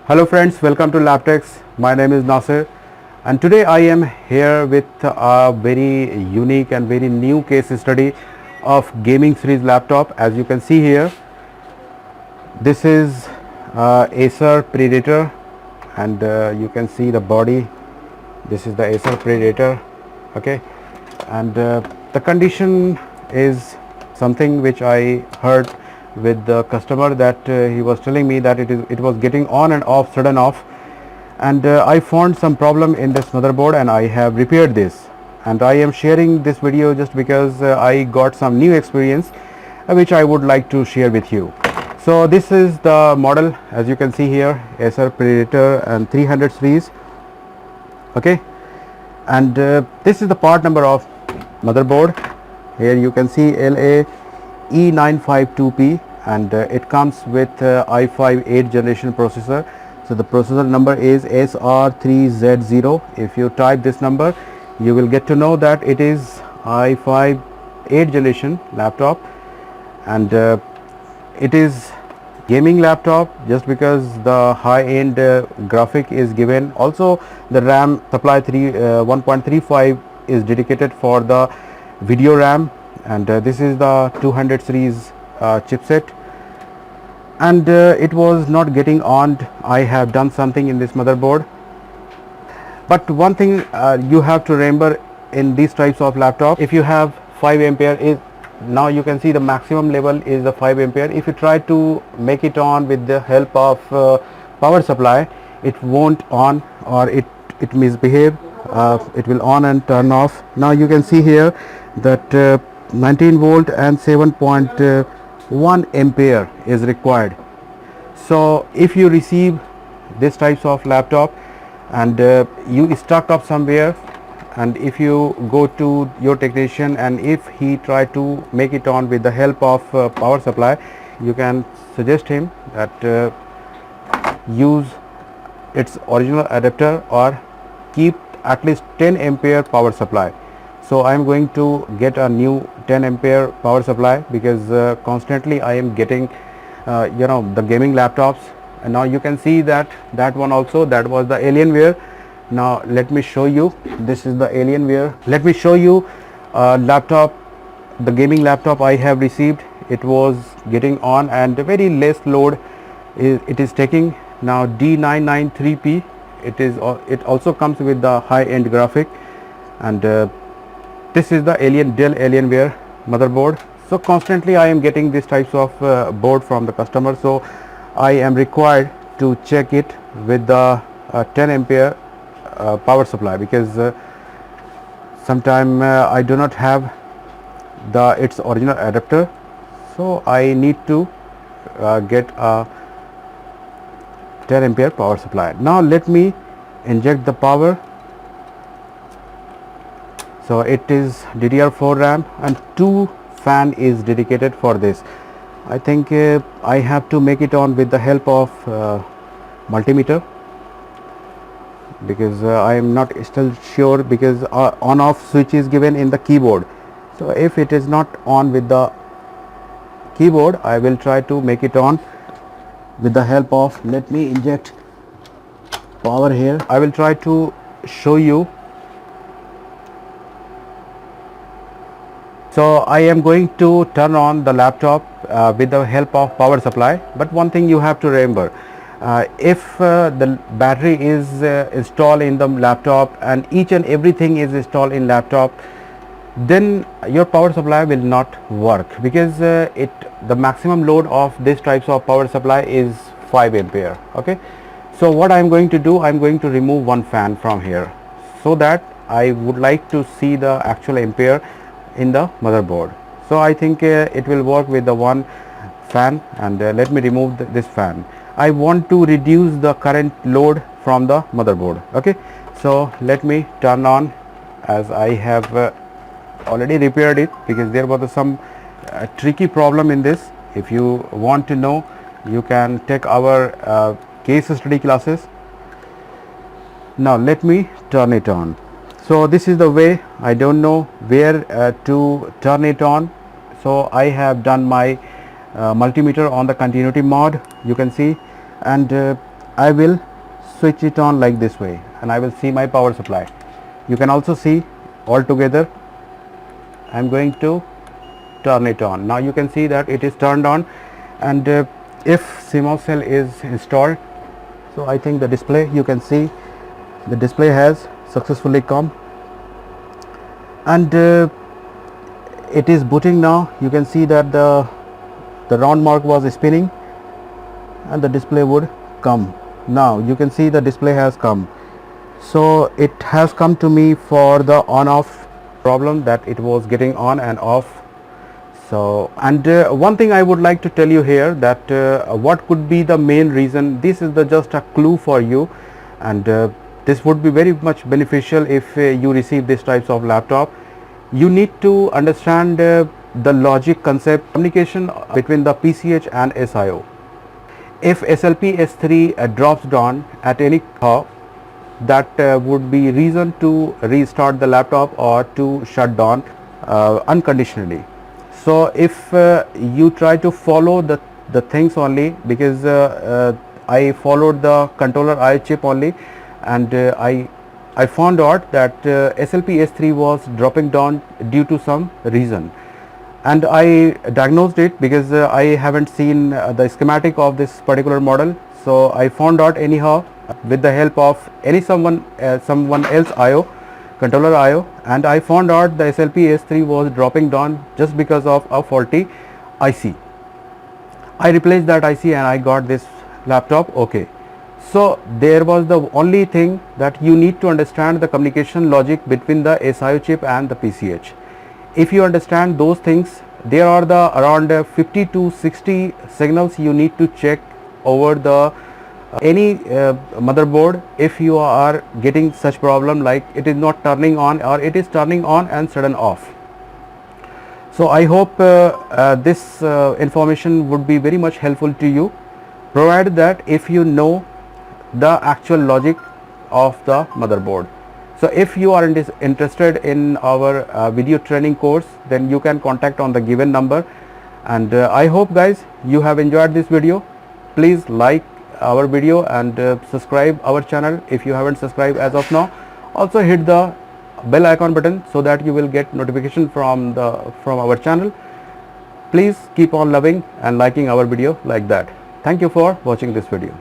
Hello friends, welcome to LabTechs. My name is Nasir and today I am here with a very unique and very new case study of gaming series laptop. As you can see here, this is Acer Predator and you can see the body. This is the Acer Predator, okay, and the condition is something which I heard with the customer that he was telling me that it was getting on and off, sudden off, and I found some problem in this motherboard and I have repaired this, and I am sharing this video just because I got some new experience which I would like to share with you. So this is the model, as you can see here, Acer Predator and 300 series, okay, and this is the part number of motherboard. Here you can see LA E952P, and it comes with i5 8th generation processor. So the processor number is SR3Z0. If you type this number, you will get to know that it is i5 8th generation laptop, and it is gaming laptop just because the high-end graphic is given. Also the RAM supply 1.35 is dedicated for the video RAM, and this is the 200 series chipset, and it was not getting on. I have done something in this motherboard, but one thing you have to remember in these types of laptop, if you have 5 ampere is, now you can see the maximum level is the 5 ampere. If you try to make it on with the help of power supply, it won't on, or it misbehave. It will on and turn off. Now you can see here that 19 volt and 7.1 ampere is required. So if you receive this types of laptop and you stuck up somewhere, and if you go to your technician and if he try to make it on with the help of power supply, you can suggest him that use its original adapter or keep at least 10 ampere power supply. So I am going to get a new 10 ampere power supply because constantly I am getting the gaming laptops, and now you can see that one also, that was the Alienware. Now let me show you, this is the Alienware. Let me show you laptop, the gaming laptop I have received. It was getting on and very less load it is taking. Now D993P, it also comes with the high-end graphic, and this is the Dell Alienware motherboard. So constantly I am getting these types of board from the customer, so I am required to check it with the 10 ampere power supply, because sometime I do not have its original adapter, so I need to get a 10 ampere power supply. Now let me inject the power. So it is DDR4 RAM and 2 fan is dedicated for this. I think I have to make it on with the help of multimeter, because I am not still sure, because on off switch is given in the keyboard. So if it is not on with the keyboard, I will try to make it on with the help of, let me inject power here. I will try to show you. So I am going to turn on the laptop with the help of power supply, but one thing you have to remember, if the battery is installed in the laptop and each and everything is installed in laptop, then your power supply will not work, because the maximum load of these types of power supply is 5 ampere. Okay, so what I am going to do, I am going to remove one fan from here, so that I would like to see the actual ampere in the motherboard. So I think it will work with the one fan, and let me remove this fan. I want to reduce the current load from the motherboard. Okay, so let me turn on, as I have already repaired it, because there was some tricky problem in this. If you want to know, you can take our case study classes. Now let me turn it on. So this is the way. I don't know where to turn it on, so I have done my multimeter on the continuity mode, you can see, and I will switch it on like this way, and I will see my power supply. You can also see all together. I'm going to turn it on. Now you can see that it is turned on, and if CMOS cell is installed, so I think the display, you can see the display has successfully come, and it is booting now. You can see that the round mark was spinning and the display would come. Now you can see the display has come. So it has come to me for the on off problem, that it was getting on and off. So, and one thing I would like to tell you here, that what could be the main reason. This is just a clue for you, and this would be very much beneficial if you receive this types of laptop. You need to understand the logic concept, communication between the PCH and SIO. If SLP S3 drops down at any hour, that would be reason to restart the laptop or to shut down unconditionally. So if you try to follow the things only, because I followed the controller I chip only, and I found out that SLP S3 was dropping down due to some reason, and I diagnosed it because I haven't seen the schematic of this particular model. So I found out anyhow with the help of someone else IO, controller IO, and I found out the SLP S3 was dropping down just because of a faulty IC. I replaced that IC and I got this laptop okay. So there was the only thing, that you need to understand the communication logic between the SIO chip and the PCH. If you understand those things, there are the around 50 to 60 signals you need to check over the any motherboard if you are getting such problem, like it is not turning on or it is turning on and sudden off. So I hope this information would be very much helpful to you, provided that if you know the actual logic of the motherboard. So if you are interested in our video training course, then you can contact on the given number. And I hope guys you have enjoyed this video. Please like our video and subscribe our channel if you haven't subscribed as of now. Also hit the bell icon button so that you will get notification from our channel. Please keep on loving and liking our video like that. Thank you for watching this video.